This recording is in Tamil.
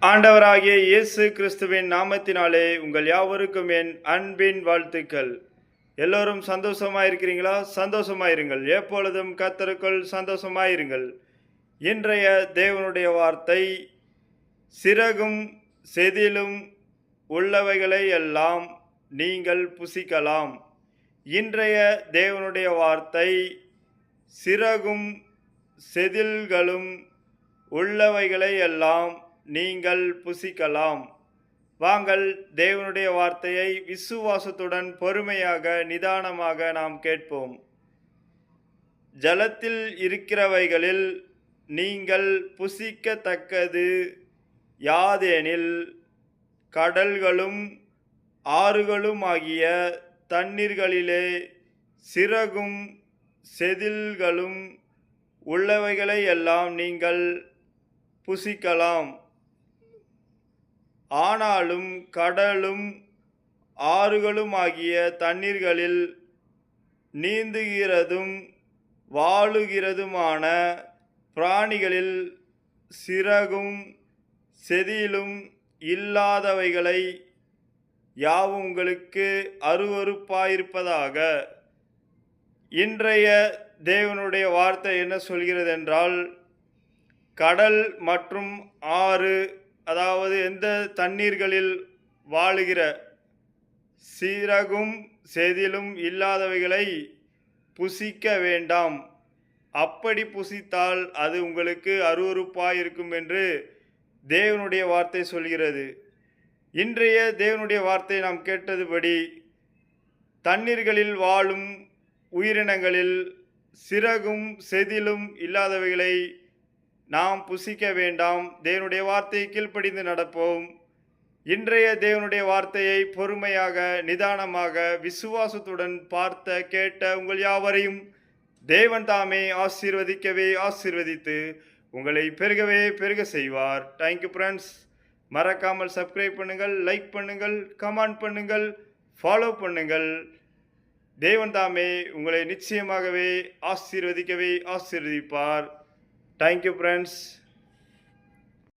ஆண்டவராகிய இயேசு கிறிஸ்துவின் நாமத்தினாலே உங்கள் யாவருக்கும் என் அன்பின் வாழ்த்துக்கள். எல்லோரும் சந்தோஷமாயிருக்கிறீங்களா? சந்தோஷமாயிருங்கள். எப்பொழுதும் கர்த்தருக்குள் சந்தோஷமாயிருங்கள். இன்றைய தேவனுடைய வார்த்தை, சிறகும் செதிலும் உள்ளவைகளை எல்லாம் நீங்கள் புசிக்கலாம். இன்றைய தேவனுடைய வார்த்தை, சிறகும் செதில்களும் உள்ளவைகளை எல்லாம் நீங்கள் புசிக்கலாம். வாங்கள் தேவனுடைய வார்த்தையை விசுவாசத்துடன் பொறுமையாக நிதானமாக நாம் கேட்போம். ஜலத்தில் இருக்கிறவைகளில் நீங்கள் புசிக்கத்தக்கது யாதெனில் கடல்களும் ஆறுகளும் ஆகிய தண்ணீர்களிலே சிறகும் செதில்களும் உள்ளவைகளை எல்லாம் நீங்கள் புசிக்கலாம். ஆனாலும் கடலும் ஆறுகளும் ஆகிய தண்ணீர்களில் நீந்துகிறதும் வாழுகிறதுமான பிராணிகளில் சிறகும் செதிலும் இல்லாதவைகளை யாவும் உங்களுக்கு அருவருப்பாயிருப்பதாக. இன்றைய தேவனுடைய வார்த்தை என்ன சொல்கிறது என்றால், கடல் மற்றும் ஆறு, அதாவது எந்த தண்ணீர்களில் வாழுகிற சிறகும் செதிலும் இல்லாதவைகளை புசிக்க வேண்டாம். அப்படி புசித்தால் அது உங்களுக்கு அருவருப்பாயிருக்கும் என்று தேவனுடைய வார்த்தை சொல்கிறது. இன்றைய தேவனுடைய வார்த்தை நாம் கேட்டதுபடி, தண்ணீர்களில் வாழும் உயிரினங்களில் சிறகும் செதிலும் இல்லாதவைகளை நாம் புசிக்க வேண்டாம். தேவனுடைய வார்த்தையை கீழ்ப்படிந்து நடப்போம். இன்றைய தேவனுடைய வார்த்தையை பொறுமையாக நிதானமாக விசுவாசத்துடன் பார்த்த கேட்ட உங்கள் யாவரையும் தேவன் தாமே ஆசீர்வதித்து உங்களை பெருகவே பெருக செய்வார். Thank you friends. மறக்காமல் சப்ஸ்கிரைப் பண்ணுங்கள், லைக் பண்ணுங்கள், கமெண்ட் பண்ணுங்கள், ஃபாலோ பண்ணுங்கள். தேவன் தாமே உங்களை நிச்சயமாகவே ஆசீர்வதிப்பார். Thank you, friends.